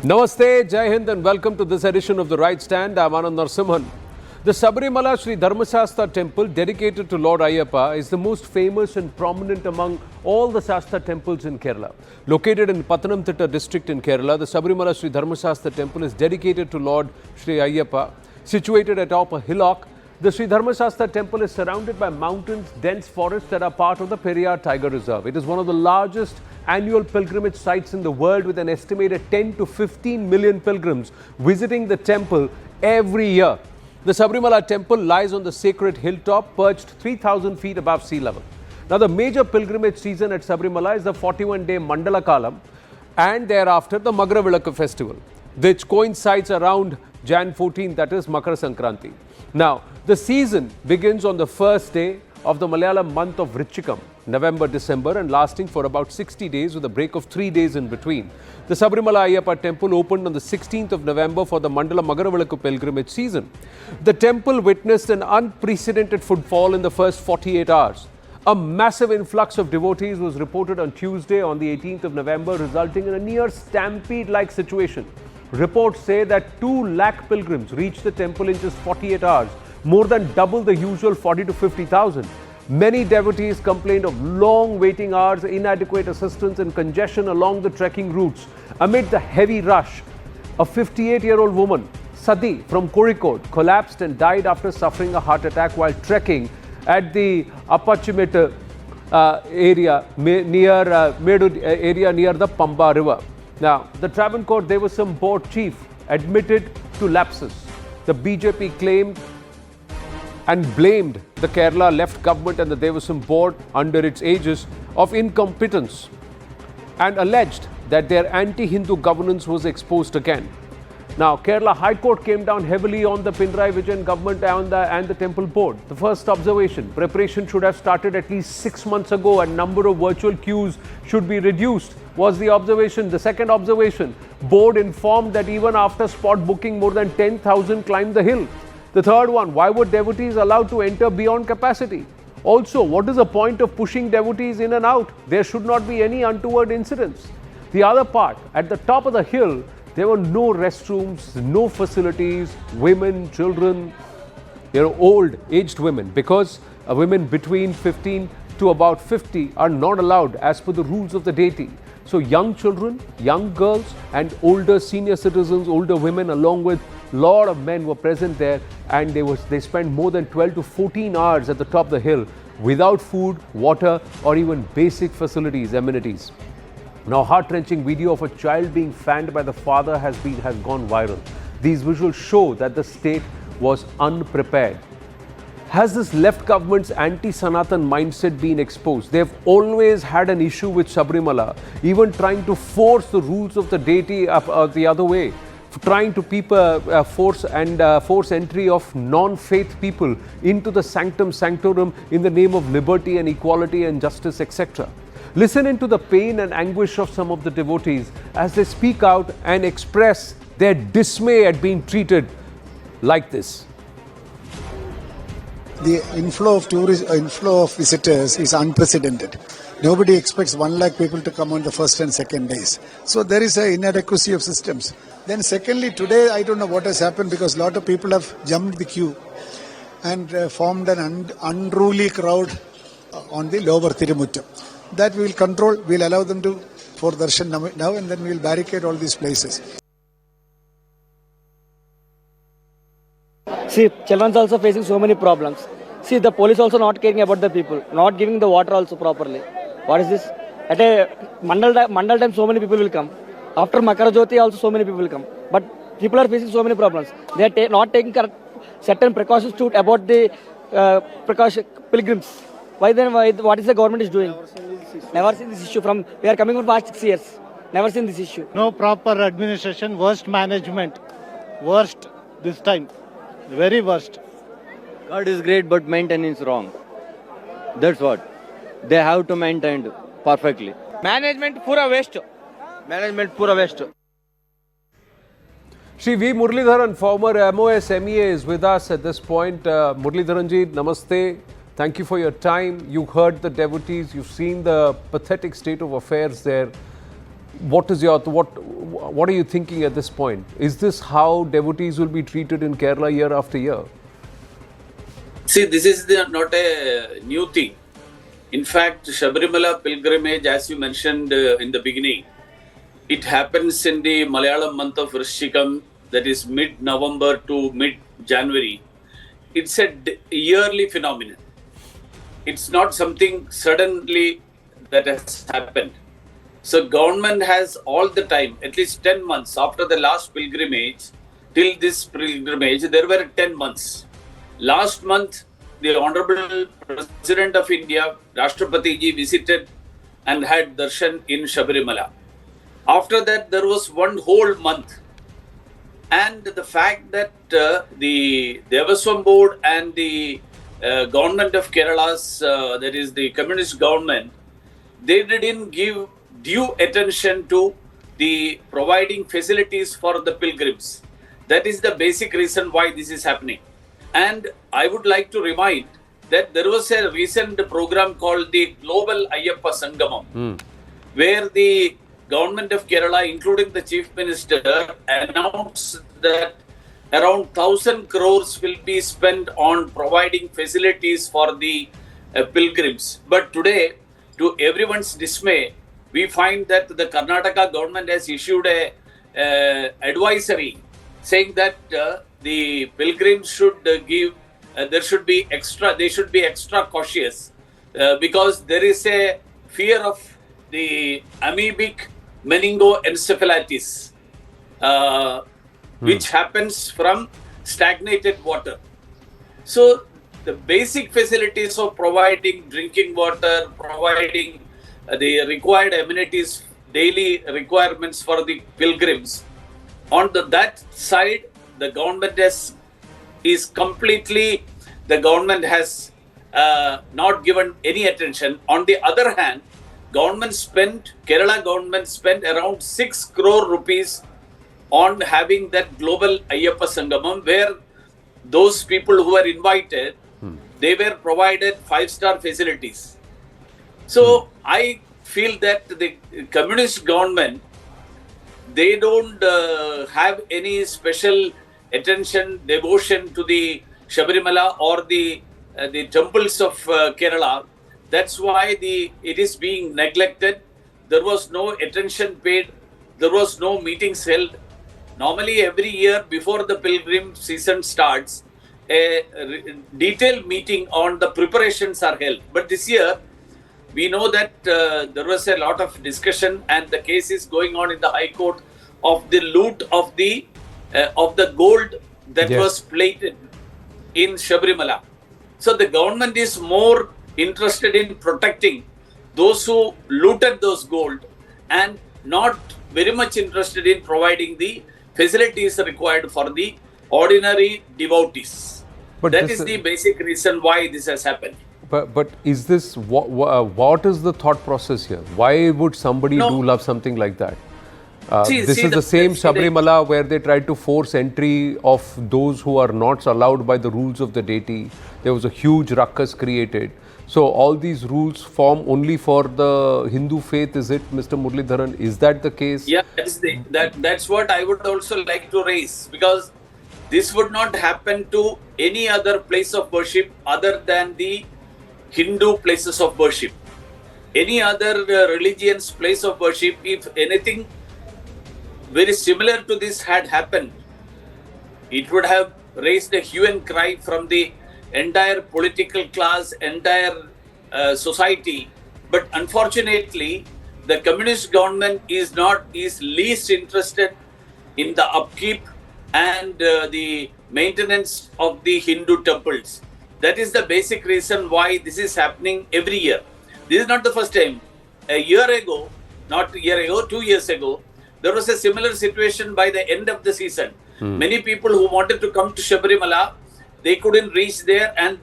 Namaste, Jai Hind and welcome to this edition of The Right Stand. I'm Anand Narasimhan. The Sabarimala Sri Dharmasastha temple dedicated to Lord Ayyappa is the most famous and prominent among all the Shastra temples in Kerala. Located in Pathanamthitta district in Kerala, the Sabarimala Sri Dharmasastha temple is dedicated to Lord Sri Ayyappa. Situated atop a hillock, the Sri Dharmasastha temple is surrounded by mountains, dense forests that are part of the Periyar Tiger Reserve. It is one of the largest annual pilgrimage sites in the world, with an estimated 10 to 15 million pilgrims visiting the temple every year. The Sabarimala temple lies on the sacred hilltop, perched 3,000 feet above sea level. Now, the major pilgrimage season at Sabarimala is the 41-day Mandala Kalam and thereafter the Magaravilakku festival, which coincides around Jan 14, that is Makara Sankranti. Now, the season begins on the first day of the Malayalam month of Vrichikam, November-December, and lasting for about 60 days with a break of 3 days in between. The Sabarimala Ayyappa temple opened on the 16th of November for the Mandala Magaravilakku pilgrimage season. The temple witnessed an unprecedented footfall in the first 48 hours. A massive influx of devotees was reported on Tuesday, on the 18th of November, resulting in a near stampede-like situation. Reports say that 2 lakh pilgrims reached the temple in just 48 hours, more than double the usual 40 to 50,000. Many devotees complained of long waiting hours, inadequate assistance and congestion along the trekking routes. Amid the heavy rush, a 58-year-old woman, Sadi from Kozhikode, collapsed and died after suffering a heart attack while trekking at the Appachimete area near Medu area near the Pamba river. Now, the Travancore Devasam board chief admitted to lapses. The BJP claimed and blamed the Kerala Left government and the Devasam board under its aegis of incompetence, and alleged that their anti-Hindu governance was exposed again. Now, Kerala High Court came down heavily on the Pinarayi Vijayan government and the temple board. The first observation: preparation should have started at least 6 months ago and number of virtual queues should be reduced, was the observation. The second observation: board informed that even after spot booking, more than 10,000 climbed the hill. The third one: why were devotees allowed to enter beyond capacity? Also, what is the point of pushing devotees in and out? There should not be any untoward incidents. The other part: at the top of the hill, there were no restrooms, no facilities. Women, children, old, aged women, because women between 15 to about 50 are not allowed as per the rules of the deity. So young children, young girls and older senior citizens, older women, along with a lot of men were present there, and they spent more than 12 to 14 hours at the top of the hill without food, water or even basic facilities, amenities. Now, heart-wrenching video of a child being fanned by the father has gone viral. These visuals show that the state was unprepared. Has this left government's anti-Sanatan mindset been exposed? They have always had an issue with Sabarimala, even trying to force the rules of the deity the other way, trying to force entry of non-faith people into the sanctum sanctorum in the name of liberty and equality and justice, etc. Listen into the pain and anguish of some of the devotees as they speak out and express their dismay at being treated like this. The inflow of visitors is unprecedented. Nobody expects 1 lakh people to come on the first and second days. So there is an inadequacy of systems. Then secondly, today I don't know what has happened, because a lot of people have jumped the queue and formed an unruly crowd on the lower Tirumuttam. That we will control. We will allow them to for darshan now, and then we will barricade all these places. See, children also facing so many problems. See, the police also not caring about the people, not giving the water also properly. What is this? At a Mandal time, so many people will come. After Makara Jyoti, also so many people will come. But people are facing so many problems. They are not taking certain precautions to about the pilgrims. Why then? What is the government is doing? Never seen this issue. We are coming from past 6 years. Never seen this issue. No proper administration, worst management, worst this time, very worst. God is great, but maintenance wrong. That's what. They have to maintain perfectly. Management pura waste. Management pura waste. Shri V. Muralidharan, former MOS MEA, is with us at this point. Muralidharanji, namaste. Thank you for your time. You heard the devotees. You've seen the pathetic state of affairs there. What is your what are you thinking at this point? Is this how devotees will be treated in Kerala year after year? See, this is not a new thing. In fact, Sabarimala pilgrimage, as you mentioned in the beginning, it happens in the Malayalam month of Vrishikam, that is mid-November to mid-January. It's a yearly phenomenon. It's not something suddenly that has happened. So government has all the time, at least 10 months after the last pilgrimage, till this pilgrimage, there were 10 months. Last month, the Honorable President of India, Rashtrapati ji, visited and had darshan in Sabarimala. After that, there was one whole month. And the fact that the Devaswam board and the government of Kerala's, that is the communist government, they didn't give due attention to the providing facilities for the pilgrims. That is the basic reason why this is happening. And I would like to remind that there was a recent program called the Global Ayyappa Sangamam, where the government of Kerala, including the Chief Minister, announced that around 1,000 crores will be spent on providing facilities for the pilgrims. But today, to everyone's dismay, we find that the Karnataka government has issued a advisory saying that the pilgrims should they should be extra cautious because there is a fear of the amoebic meningoencephalitis, which happens from stagnated water. So the basic facilities of providing drinking water, providing the required amenities, daily requirements for the pilgrims, on that side, the government has not given any attention. On the other hand, Kerala government spent around 6 crore rupees on having that global Ayyappa Sangamam, where those people who were invited, they were provided 5-star facilities. So I feel that the communist government, they don't have any special attention, devotion to the Sabarimala or the temples of Kerala. That's why it is being neglected. There was no attention paid. There was no meetings held. Normally, every year before the pilgrim season starts, a detailed meeting on the preparations are held. But this year, we know that there was a lot of discussion, and the case is going on in the High Court of the loot of the gold that was plated in Sabarimala. So the government is more interested in protecting those who looted those gold and not very much interested in providing the facilities required for the ordinary devotees. But that is the basic reason why this has happened. But is this, what is the thought process here? Why would somebody love something like that? This is the same Sabarimala where they tried to force entry of those who are not allowed by the rules of the deity. There was a huge ruckus created. So all these rules form only for the Hindu faith, is it, Mr. Muralidharan? Is that the case? Yeah, that's what I would also like to raise, because this would not happen to any other place of worship other than the Hindu places of worship. Any other religion's place of worship, if anything very similar to this had happened, it would have raised a hue and cry from the entire political class, entire society. But unfortunately, the communist government is least interested in the upkeep and the maintenance of the Hindu temples. That is the basic reason why this is happening every year. This is not the first time. 2 years ago, there was a similar situation by the end of the season. Many people who wanted to come to Sabarimala, they couldn't reach there, and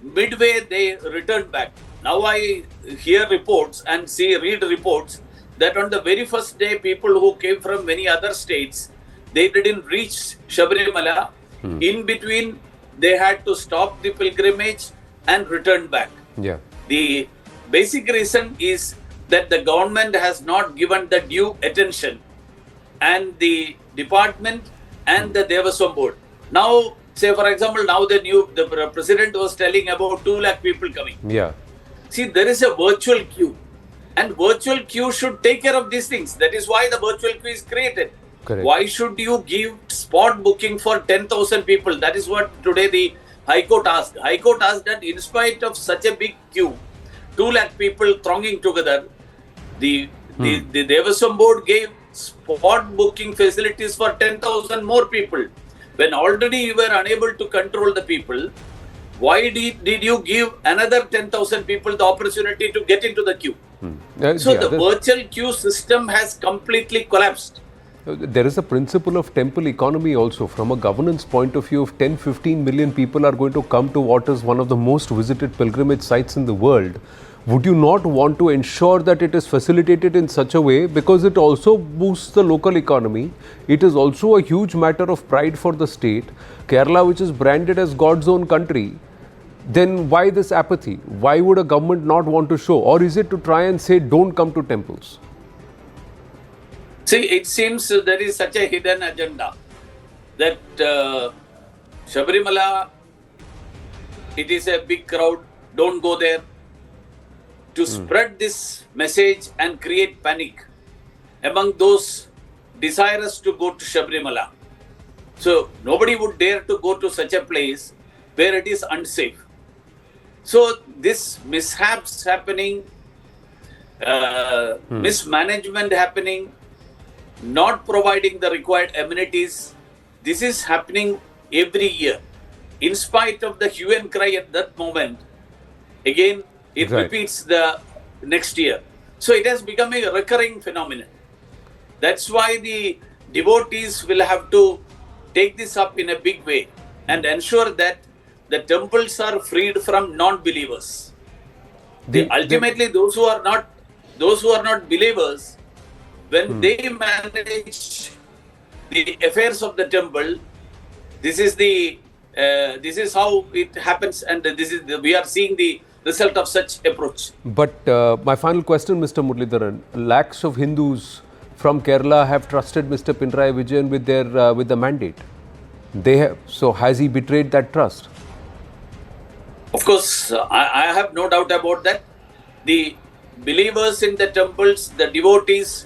midway they returned back. Now I hear reports and read reports that on the very first day, people who came from many other states, they didn't reach Sabarimala. In between, they had to stop the pilgrimage and return back. Yeah. The basic reason is that the government has not given the due attention, and the department and the Devaswam board. Now, say for example, now the president was telling about 2 lakh people coming. Yeah. See, there is a virtual queue, and virtual queue should take care of these things. That is why the virtual queue is created. Correct. Why should you give spot booking for 10,000 people? That is what today the High Court asked. High Court asked that in spite of such a big queue, 2 lakh people thronging together, the Devaswam board gave spot booking facilities for 10,000 more people. When already you were unable to control the people, why did you give another 10,000 people the opportunity to get into the queue? So the virtual queue system has completely collapsed. There is a principle of temple economy also. From a governance point of view, if 10-15 million people are going to come to what is one of the most visited pilgrimage sites in the world, would you not want to ensure that it is facilitated in such a way, because it also boosts the local economy? It is also a huge matter of pride for the state. Kerala, which is branded as God's own country, then why this apathy? Why would a government not want to show? Or is it to try and say, don't come to temples? See, it seems there is such a hidden agenda that Sabarimala, it is a big crowd, don't go there. To spread this message and create panic among those desirous to go to Sabarimala. So nobody would dare to go to such a place where it is unsafe. So this mishaps happening, mismanagement happening, not providing the required amenities, this is happening every year. In spite of the hue and cry at that moment, again, it repeats the next year. So it has become a recurring phenomenon. That's why the devotees will have to take this up in a big way and ensure that the temples are freed from non-believers. Ultimately, those who are not believers, when they manage the affairs of the temple, this is how it happens, and we are seeing the result of such approach. But my final question, Mr. Muralidharan, lakhs of Hindus from Kerala have trusted Mr. Pinarayi Vijayan with the mandate. So has he betrayed that trust? Of course, I have no doubt about that. The believers in the temples, the devotees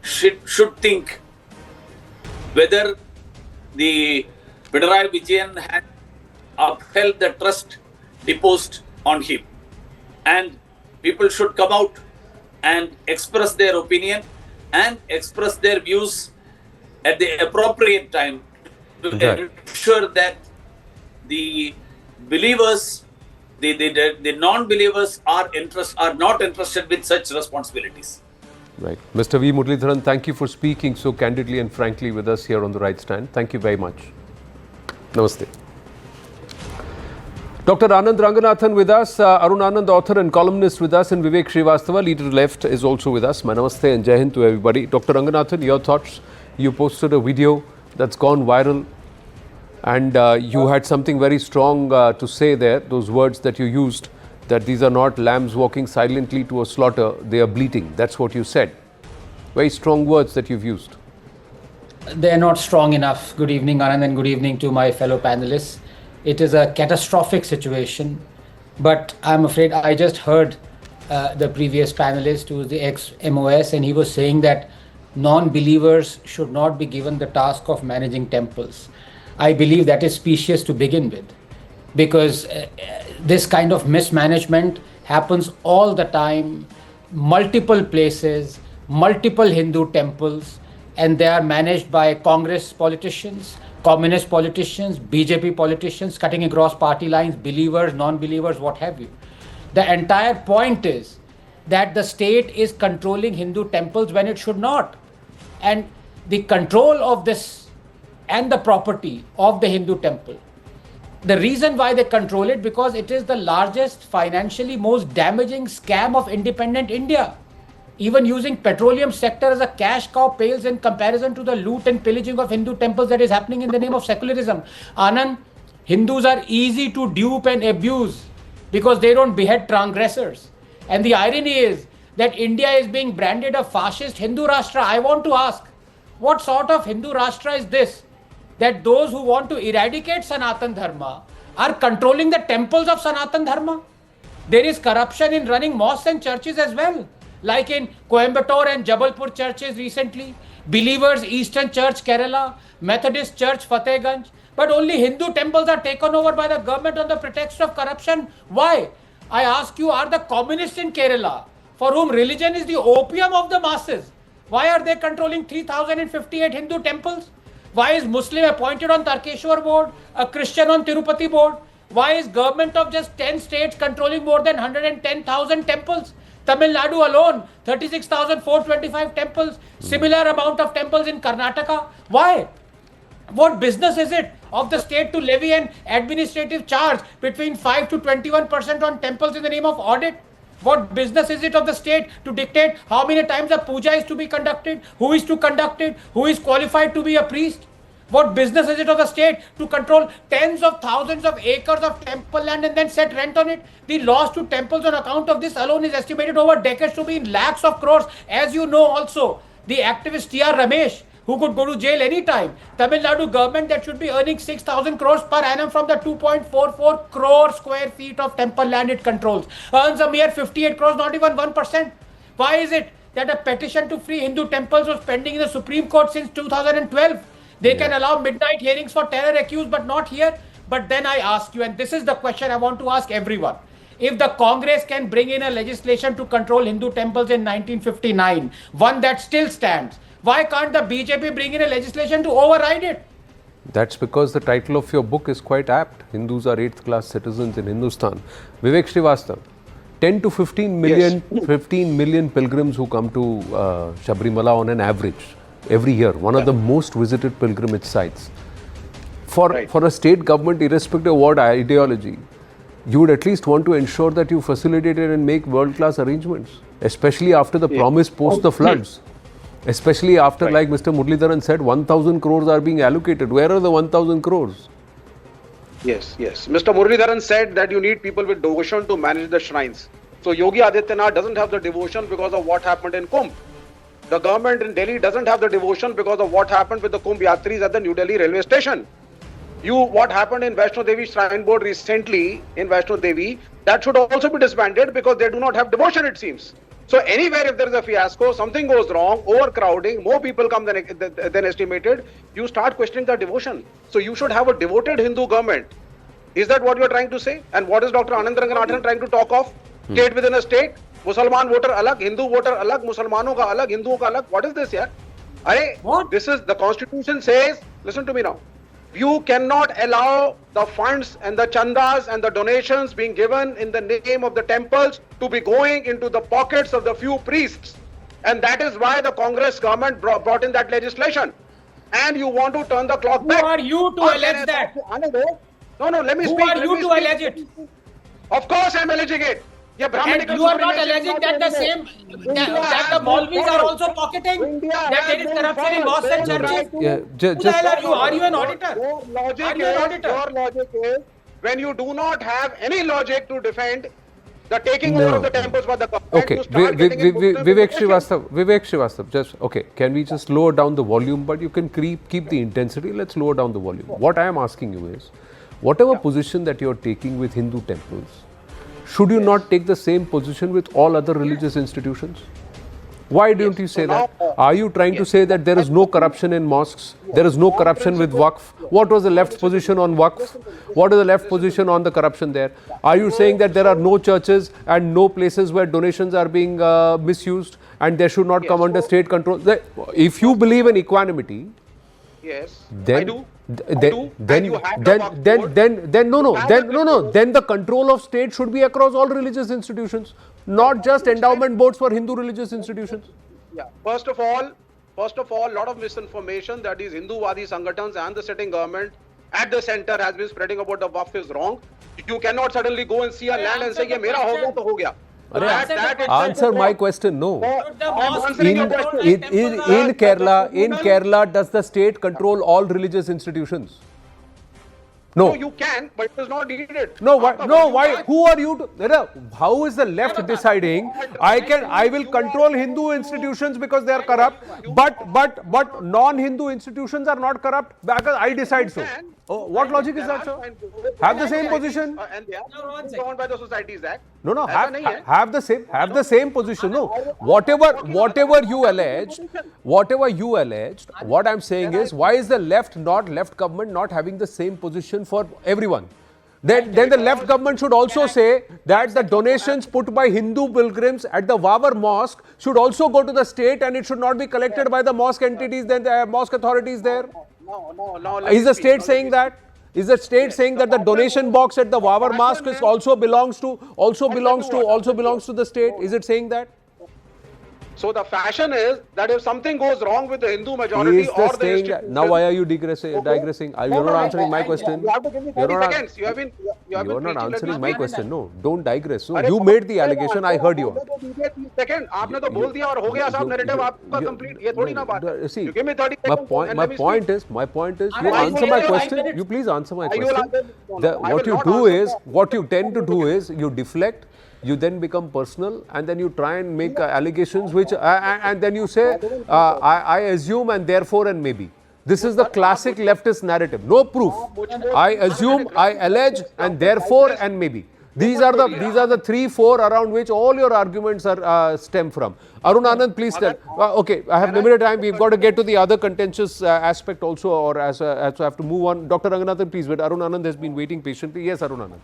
should think whether the Pinarayi Vijayan had upheld the trust deposed on him. And people should come out and express their opinion and express their views at the appropriate time to ensure that the believers, the non-believers are not entrusted with such responsibilities. Right. Mr. V. Muralidharan, thank you for speaking so candidly and frankly with us here on The Right Stand. Thank you very much. Namaste. Dr. Anand Ranganathan with us, Arun Anand, author and columnist with us, and Vivek Srivastava, leader of Left, is also with us. Namaste and Jai Hind to everybody. Dr. Ranganathan, your thoughts? You posted a video that's gone viral, and you had something very strong to say there, those words that you used, that these are not lambs walking silently to a slaughter, they are bleating. That's what you said. Very strong words that you've used. They are not strong enough. Good evening, Anand, and good evening to my fellow panelists. It is a catastrophic situation, but I'm afraid I just heard the previous panelist, who is the ex-MOS, and he was saying that non-believers should not be given the task of managing temples. I believe that is specious to begin with, because this kind of mismanagement happens all the time, multiple places, multiple Hindu temples, and they are managed by Congress politicians, communist politicians, BJP politicians, cutting across party lines, believers, non-believers, what have you. The entire point is that the state is controlling Hindu temples when it should not. And the control of this and the property of the Hindu temple, the reason why they control it, because it is the largest, financially most damaging scam of independent India. Even using petroleum sector as a cash cow pales in comparison to the loot and pillaging of Hindu temples that is happening in the name of secularism. Anand, Hindus are easy to dupe and abuse because they don't behead transgressors. And the irony is that India is being branded a fascist Hindu Rashtra. I want to ask, What sort of Hindu Rashtra is this? That those who want to eradicate Sanatan Dharma are controlling the temples of Sanatan Dharma. There is corruption in running mosques and churches as well, like in Coimbatore and Jabalpur churches recently, Believers Eastern Church Kerala, Methodist Church Fatehganj, but only Hindu temples are taken over by the government on the pretext of corruption. Why? I ask you, are the communists in Kerala, for whom religion is the opium of the masses, why are they controlling 3058 Hindu temples? Why is Muslim appointed on Tarkeshwar board, a Christian on Tirupati board? Why is government of just 10 states controlling more than 110,000 temples? Tamil Nadu alone, 36,425 temples, similar amount of temples in Karnataka. Why? What business is it of the state to levy an administrative charge between 5 to 21% on temples in the name of audit? What business is it of the state to dictate how many times a puja is to be conducted, who is to conduct it, who is qualified to be a priest? What business is it of the state to control tens of thousands of acres of temple land and then set rent on it? The loss to temples on account of this alone is estimated over decades to be in lakhs of crores. As you know also, the activist T.R. Ramesh, who could go to jail anytime. Tamil Nadu government that should be earning 6,000 crores per annum from the 2.44 crore square feet of temple land it controls, earns a mere 58 crores, not even 1%. Why is it that a petition to free Hindu temples was pending in the Supreme Court since 2012? They can allow midnight hearings for terror accused, but not here. But then I ask you, and this is the question I want to ask everyone. If the Congress can bring in a legislation to control Hindu temples in 1959, one that still stands, why can't the BJP bring in a legislation to override it? That's because the title of your book is quite apt. Hindus are 8th class citizens in Hindustan. Vivek Srivastav, 10 to 15 million, 15 million pilgrims who come to Sabarimala on an average every year. One of the most visited pilgrimage sites. For a state government, irrespective of what ideology, you would at least want to ensure that you facilitate it and make world-class arrangements, especially after the promise post the floods. Especially after, like Mr. Muralidharan said, 1,000 crores are being allocated. Where are the 1,000 crores? Yes. Mr. Muralidharan said that you need people with devotion to manage the shrines. So Yogi Adityanath doesn't have the devotion because of what happened in Kumbh. The government in Delhi doesn't have the devotion because of what happened with the Kumbh Yatris at the New Delhi railway station. What happened in Vaishno Devi Shrine Board recently in Vaishno Devi, that should also be disbanded because they do not have devotion, it seems. So anywhere if there is a fiasco, something goes wrong, overcrowding, more people come than estimated, you start questioning the devotion. So you should have a devoted Hindu government. Is that what you are trying to say? And what is Dr. Anand Narasimhan trying to talk of? State within a state, Musalman voter alag, Hindu voter alag, Musalmano ka alag, Hindu ka alag. What is this here? What? This is, the constitution says, listen to me now. You cannot allow the funds and the chandas and the donations being given in the name of the temples to be going into the pockets of the few priests. And that is why the Congress government brought in that legislation. And you want to turn the clock back. Who are you to allege that? No, let me speak. Who are you to allege it? Of course I am alleging it. And you are not alleging that the same, that the Maulvis are also pocketing, that there is corruption in mosques and churches? Who the hell are you? Are you an auditor? Your logic is, when you do not have any logic to defend the taking over of the temples by the government, Okay, you start getting into Vivek Srivastav, just, okay, can we just lower down the volume, but you can keep the intensity, let's lower down the volume. What I am asking you is, whatever position that you are taking with Hindu temples, should you not take the same position with all other religious institutions? Why don't you say that? Are you trying to say that there is no corruption in mosques? There is no corruption with Waqf? What was the left's position on Waqf? What is the left position on the corruption there? Are you saying that there are no churches and no places where donations are being misused and they should not come under state control? If you believe in equanimity, I do. Then the control of state should be across all religious institutions, not just endowment boards for Hindu religious institutions. First of all, a lot of misinformation that these Hindu-wadi Sangatans and the sitting government at the center has been spreading about the Waqf is wrong. You cannot suddenly go and see a land and say, "Ye mera ho gaya to ho gaya." Answer my question. No. In Kerala, does the state control all religious institutions? No. you can, but it is not needed. No, why? After No, you why? can. Who are you to? How is the left deciding? I will control Hindu institutions because they are corrupt, but non-Hindu institutions are not corrupt because I decide so. Oh, what logic is that, sir? Have the same position. And they are governed by the Societies Act. No, ऐसा नहीं है. have the same position. No, whatever you alleged, what I'm saying is, why is the left government not having the same position for everyone? Then the left government should also say that the donations put by Hindu pilgrims at the Wavar mosque should also go to the state and it should not be collected by the mosque entities, then the mosque authorities there. No. Is the state saying that? Is the state saying that the donation box at the Wavar mosque also belongs to the state? Is it saying that? So the fashion is that if something goes wrong with the Hindu majority Is or the the saying institution, that? Now why are you digressing? You're not answering my question. You have to give me 30 seconds. You have been You're not preaching, let me answering my speak. question. No, don't digress. So अरे you made the allegation. I heard you. Second आपने तो बोल दिया और हो गया साहब narrative आपका कंप्लीट ये थोड़ी ना बात है See, you give me 30 my seconds point, and my let me point speak. is, my point is, you I answer will my answer question. 5 minutes. You please answer my I will question. answer- no, no, I What will you not do answer is, that. what you tend to do is, you deflect. You then become personal, and then you try and make allegations which, and then you say, I assume, and therefore, and maybe. This is the classic leftist narrative. No proof. I assume, I allege, and therefore, and maybe. These are the 3-4 around which all your arguments are stem from. Arun Anand, please tell. Okay, I have limited time. We've got to get to the other contentious aspect also, or as I have to move on. Dr. Ranganathan, please wait. Arun Anand has been waiting patiently. Yes, Arun Anand.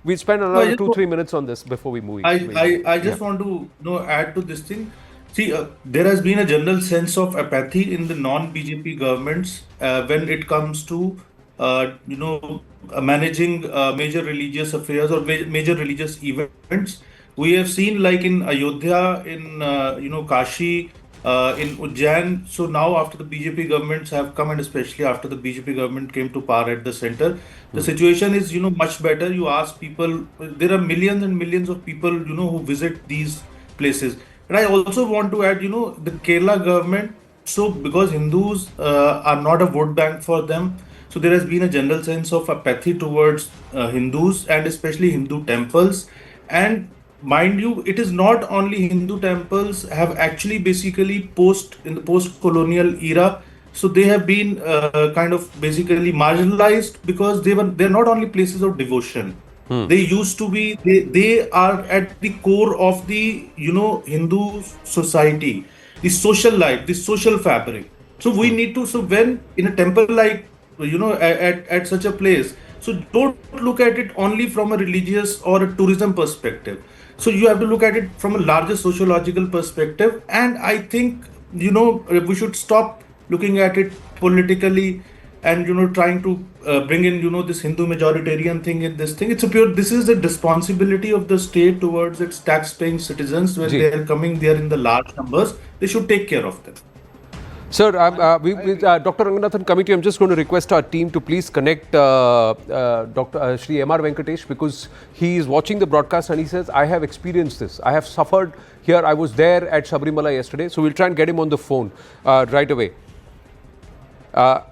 We'll spend another 2-3 minutes on this before we move. I just want to add to this thing. See, there has been a general sense of apathy in the non-BJP governments when it comes to managing major religious affairs or major religious events. We have seen, like in Ayodhya, in Kashi, in Ujjain. So now, after the BJP governments have come, and especially after the BJP government came to power at the center, the situation is much better. You ask people, there are millions and millions of people who visit these places. And I also want to add, the Kerala government. So because Hindus are not a vote bank for them, so there has been a general sense of apathy towards Hindus and especially Hindu temples. And mind you, it is not only Hindu temples have actually basically in the post-colonial era. So they have been kind of basically marginalized because they're not only places of devotion. They used to be, they are at the core of the, Hindu society, the social life, the social fabric. So we need to, so when in a temple like, at such a place, so don't look at it only from a religious or a tourism perspective. So you have to look at it from a larger sociological perspective. And I think, we should stop looking at it politically and, trying to bring in, this Hindu majoritarian thing in this thing. This is a responsibility of the state towards its tax-paying citizens. When they are coming there in the large numbers, they should take care of them. Sir, Dr. Ranganathan coming to you, I'm just going to request our team to please connect Dr. Shri M.R. Venkatesh, because he is watching the broadcast and he says, I have experienced this. I have suffered here. I was there at Sabarimala yesterday. So we'll try and get him on the phone right away. Yeah,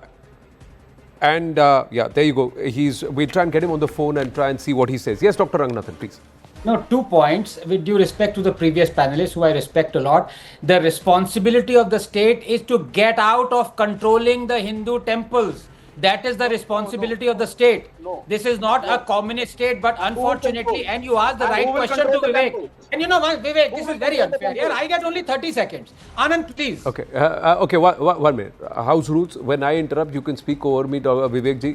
there you go. We'll try and get him on the phone and try and see what he says. Yes, Dr. Ranganathan, please. No, 2 points. With due respect to the previous panelists, who I respect a lot, the responsibility of the state is to get out of controlling the Hindu temples. That is the responsibility of the state. This is not a communist state, but unfortunately, and you asked the right question to Vivek. And you know what, Vivek, this is very unfair. Here, I get only 30 seconds. Anand, please. Okay, one minute. House rules, when I interrupt, you can speak over me, Vivek ji.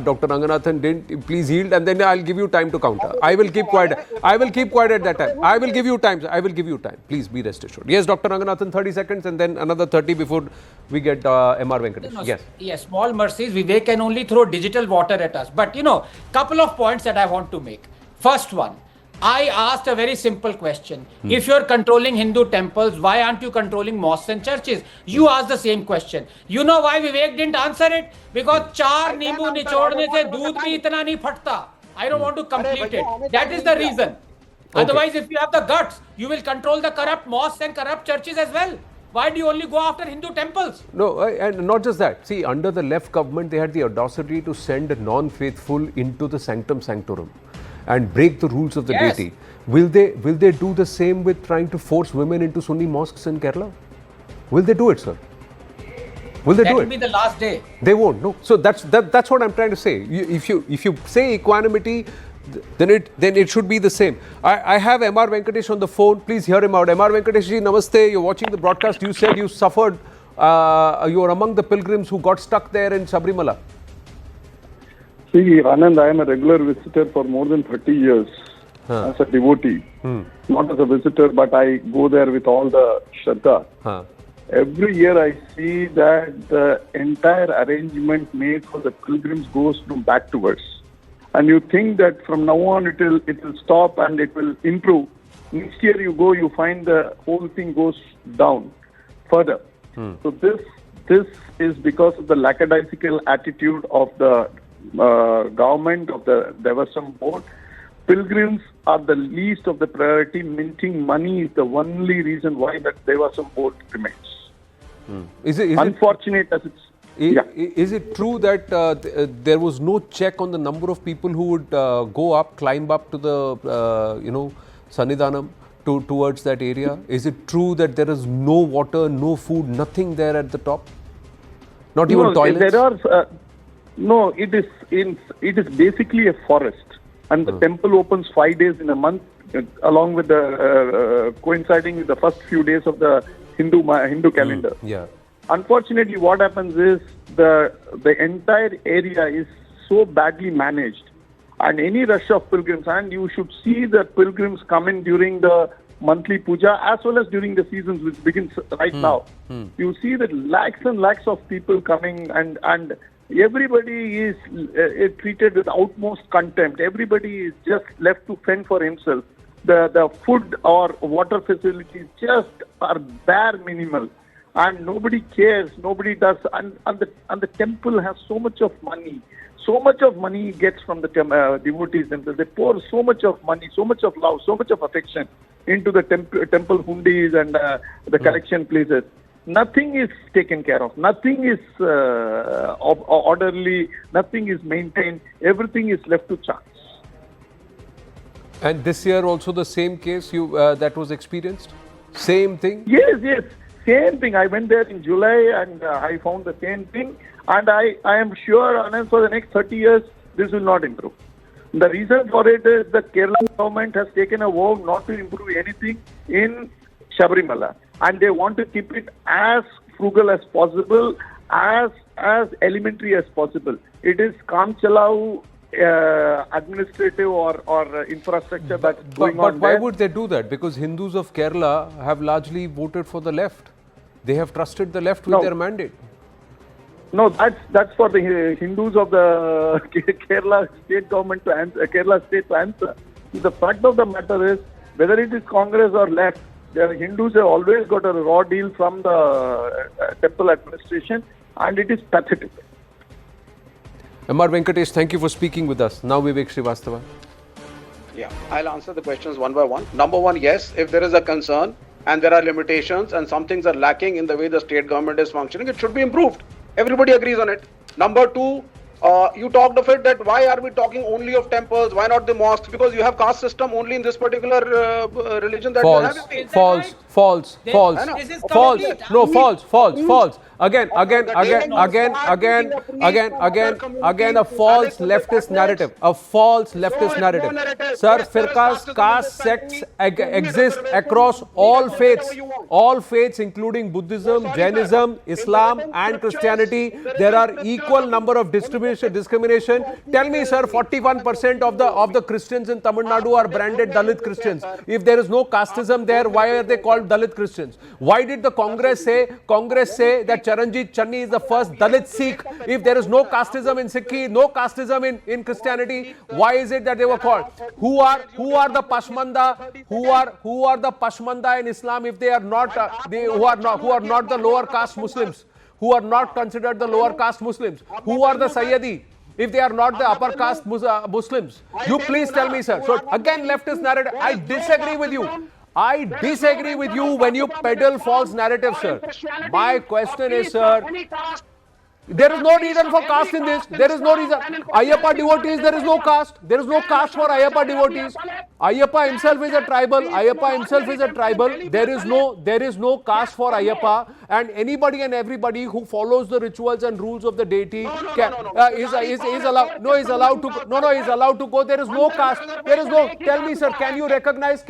Dr. Ranganathan didn't, please yield, and then I'll give you time to counter. I will keep quiet. I will keep quiet at that time. I will give you time. Please be rest assured. Yes, Dr. Ranganathan, 30 seconds, and then another 30 before we get M.R. Venkatesh. No, yes. Yes, small mercies. Vivek can only throw digital water at us. But, couple of points that I want to make. First one, I asked a very simple question. If you're controlling Hindu temples, why aren't you controlling mosques and churches? You asked the same question. You know why Vivek didn't answer it? Because char neembu nichodne se doodh bhi itna nahi phatta. I don't want to complete it. That is the reason. Otherwise, if you have the guts, you will control the corrupt mosques and corrupt churches as well. Why do you only go after Hindu temples? No, and not just that. See, under the left government, they had the audacity to send non-faithful into the sanctum sanctorum and break the rules of the Yes. deity. Will they do the same with trying to force women into Sunni mosques in Kerala? Will they do it, sir? Will they That do will it? be the last day. They won't. No. So that's what I'm trying to say. If you say equanimity, then it should be the same. I have MR Venkatesh on the phone. Please hear him out. MR Venkatesh ji, namaste. You're watching the broadcast. You said you suffered. You were among the pilgrims who got stuck there in Sabarimala. See, Anand, I am a regular visitor for more than 30 years as a devotee. Not as a visitor, but I go there with all the Shraddha. Every year I see that the entire arrangement made for the pilgrims goes backwards. And you think that from now on it will stop and it will improve. Next year you go, you find the whole thing goes down further. So this is because of the lackadaisical attitude of the government, of the Devasam board. Pilgrims are the least of the priority. Minting money is the only reason why that Devasam board remains. Is it unfortunate as it's? Is it true that there was no check on the number of people who would climb up to the Sannidhanam towards that area? Is it true that there is no water, no food, nothing there at the top? Not even toilets? There are. No, it is basically a forest, and the temple opens 5 days in a month, along with the coinciding with the first few days of the Hindu calendar. Yeah. Unfortunately, what happens is the entire area is so badly managed, and any rush of pilgrims, and you should see the pilgrims come in during the monthly puja as well as during the seasons, which begins right now. You see that lakhs and lakhs of people coming, and everybody is treated with utmost contempt. Everybody is just left to fend for himself. The food or water facilities just are bare minimal. And nobody cares, nobody does, and the temple has so much of money. So much of money gets from the devotees themselves. They pour so much of money, so much of love, so much of affection into the temple hundis and the collection places. Nothing is taken care of. Nothing is orderly. Nothing is maintained. Everything is left to chance. And this year also the same case that was experienced? Same thing? Yes. Same thing. I went there in July and I found the same thing. And I am sure, Anand, for the next 30 years, this will not improve. The reason for it is the Kerala government has taken a vow not to improve anything in Sabarimala. And they want to keep it as frugal as possible, as elementary as possible. It is Kamchalau administrative or infrastructure that's going on. But why would they do that? Because Hindus of Kerala have largely voted for the left. They have trusted the left with their mandate. No, that's for the Hindus of the Kerala state government to answer. Kerala state to answer. The fact of the matter is, whether it is Congress or left, the Hindus have always got a raw deal from the temple administration, and it is pathetic. MR Venkatesh, thank you for speaking with us. Now Vivek Srivastava. Yeah, I'll answer the questions one by one. Number one, yes, if there is a concern and there are limitations and some things are lacking in the way the state government is functioning, it should be improved. Everybody agrees on it. Number two, you talked of it that why are we talking only of temples, why not the mosques? Because you have caste system only in this particular religion that False. Again, a false leftist narrative. A false leftist narrative. Sir, firqas, caste, sects exist across all faiths. All faiths, including Buddhism, Jainism, Islam, and Christianity. There are equal number of discrimination. Tell me, sir, 41% of the Christians in Tamil Nadu are branded Dalit Christians. If there is no casteism there, why are they called Dalit Christians? Why did the Congress say that Charanjit Channi is the first Dalit Sikh? If there is no casteism in Sikhi, no casteism in Christianity, why is it that they were called? Who are the Pashmanda? Who are the Pashmanda in Islam if they are not who are not the lower caste Muslims? Who are not considered the lower caste Muslims? Who are the Sayyadi if they are not the upper caste Muslims? You please tell me, sir. So again, leftist narrative. I disagree with you. I disagree with you when you peddle false narrative, sir. My question is, sir, there is no reason for caste in this. There is no reason. Ayyappa devotees, there is no caste. There is no caste for Ayyappa devotees. Ayyappa himself is a tribal. Ayyappa himself is a tribal. There is no caste for Ayyappa. And anybody and everybody who follows the rituals and rules of the deity is allowed. No, is allowed to. Is allowed to go. There is no caste. There is no. Tell me, sir, can you recognize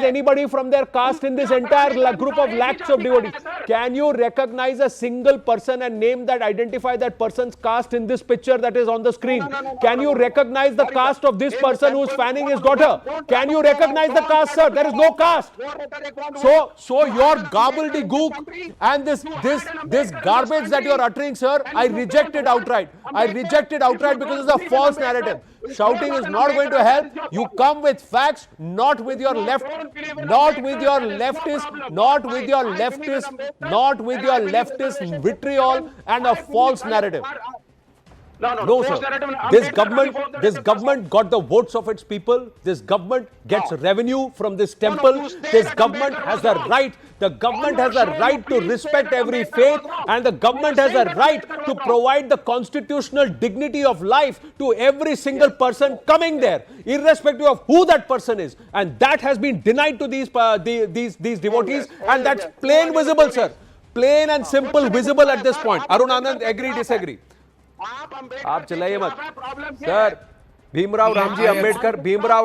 anybody from their caste in this entire group of lakhs of devotees? Can you recognize a single person and name that, identify that person's caste in this picture that is on the screen? Can you recognize the caste of this person who's fanning his daughter? Can you recognize the caste, sir? There is no caste. So your gobbledygook and this garbage that you're uttering, sir, I reject it outright. I reject it outright because it's a false narrative. Shouting is not going to help. You come with facts, not with your leftist vitriol and a false narrative. No, sir. This government got the votes of its people. This government gets revenue from this temple. This government has the right. The government has a right to respect every faith, and the government has a right to provide the constitutional dignity of life to every single person coming there, irrespective of who that person is. And that has been denied to these devotees, and that's plain visible, sir. Plain and simple visible at this point. Arun Anand, agree, disagree? आप चिल्लाइए मत sir. Bhimrao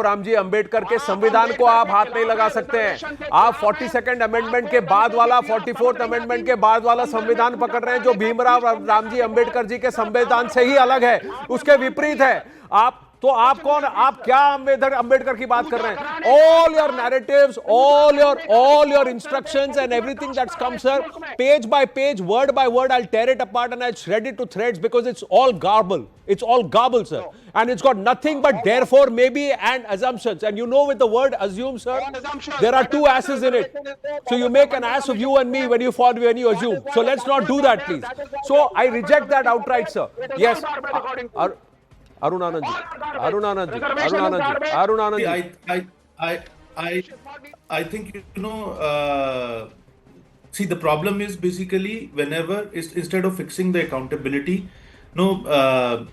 Ramji Ambedkar के संविधान को आप हाथ नहीं लगा सकते हैं. आप 42nd अमेंडमेंट के बाद वाला 44th अमेंडमेंट के बाद वाला संविधान पकड़ रहे हैं जो भीमराव रामजी अंबेडकर जी के संविधान से ही अलग है, उसके विपरीत है. आप कौन, आप क्या अंबेडकर की बात कर रहे हैं? All your narratives, all your instructions and everything that's come, sir, page by page, word by word, I'll tear it apart and I'll shred it to threads because it's all garble. It's all garble, sir. And it's got nothing but therefore, maybe, and assumptions. And you know, with the word assume, sir, there are two asses in it. So you make an ass of you and me when you assume. So let's not do that, please. So I reject that outright, sir. Yes. Arun Anand ji. I think, see, the problem is basically whenever, instead of fixing the accountability, what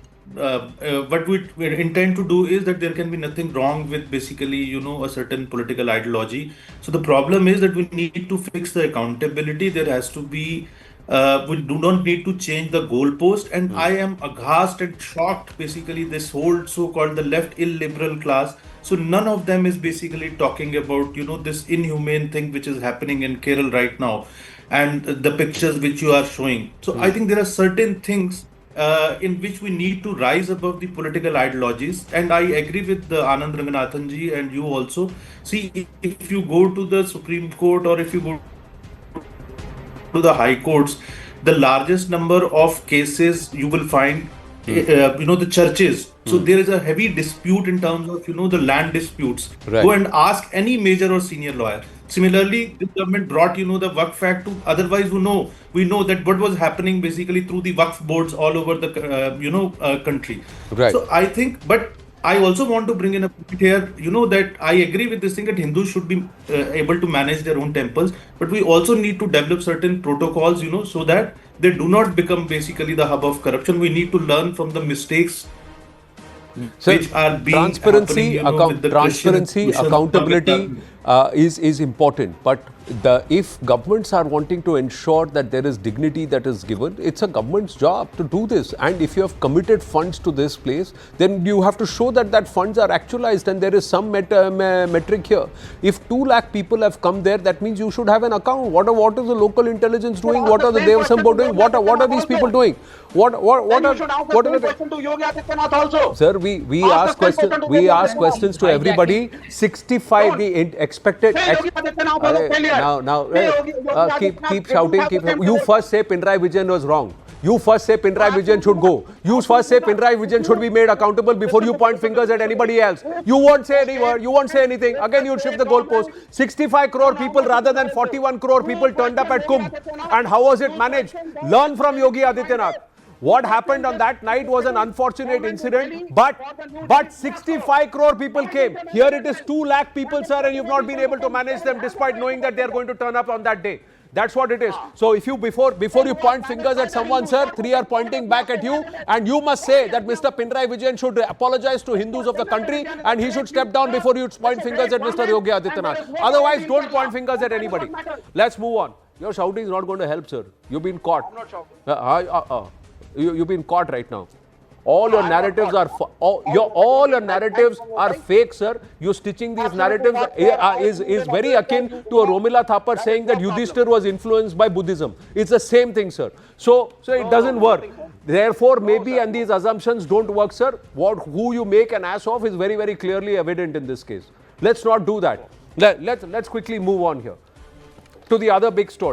we intend to do is that there can be nothing wrong with basically, a certain political ideology. So the problem is that we need to fix the accountability. There has to be we do not need to change the goalpost, and I am aghast and shocked basically this whole so-called the left illiberal class. So none of them is basically talking about this inhumane thing which is happening in Kerala right now and the pictures which you are showing. So I think there are certain things in which we need to rise above the political ideologies, and I agree with Anand Ranganathan ji and you also. See, if you go to the Supreme Court or if you go to the high courts, the largest number of cases you will find the churches. So there is a heavy dispute in terms of the land disputes. Right. Go and ask any major or senior lawyer. Similarly, the government brought the Waqf Act to, otherwise we know that what was happening basically through the Waqf boards all over the country. Right. So I think, but I also want to bring in a point here, that I agree with this thing that Hindus should be able to manage their own temples, but we also need to develop certain protocols, so that they do not become basically the hub of corruption. We need to learn from the mistakes which are being transparency, accountability is important, but if governments are wanting to ensure that there is dignity that is given, it's a government's job to do this. And if you have committed funds to this place, then you have to show that funds are actualized and there is some metric here. If 2 lakh people have come there, that means you should have an account. What is the local intelligence doing? What are the Devasam board doing? What are these people doing? What are the... Sir, we ask questions. We ask questions to everybody. 65 the expected. Keep shouting. You first say Pinarayi Vijayan was wrong. You first say Pinarayi Vijayan should go. You first say Pinarayi Vijayan should be made accountable before you point fingers at anybody else. You won't say any word. You won't say anything. Again, you'll shift the goalpost. 65 crore people rather than 41 crore people turned up at Kumbh. And how was it managed? Learn from Yogi Adityanath. What happened on that night was an unfortunate incident, but 65 crore people came. Here it is 2 lakh people, sir, and you've not been able to manage them despite knowing that they are going to turn up on that day. That's what it is. So if you before you point fingers at someone, sir, 3 are pointing back at you, and you must say that Mr. Pinarayi Vijayan should apologize to Hindus of the country, and he should step down before you point fingers at Mr. Yogi Adityanath. Otherwise, don't point fingers at anybody. Let's move on. Your shouting is not going to help, sir. You've been caught. I'm not shouting. You've been caught right now. All your narratives are all your narratives are fake, sir. You stitching these narratives is very akin to a Romila Thapar saying that Yudhishthir was influenced by Buddhism. It's the same thing, sir. So it doesn't work. Therefore, maybe, and these assumptions don't work, sir. Who you make an ass of is very, very clearly evident in this case. Let's not do that. Let's quickly move on here to the other big story.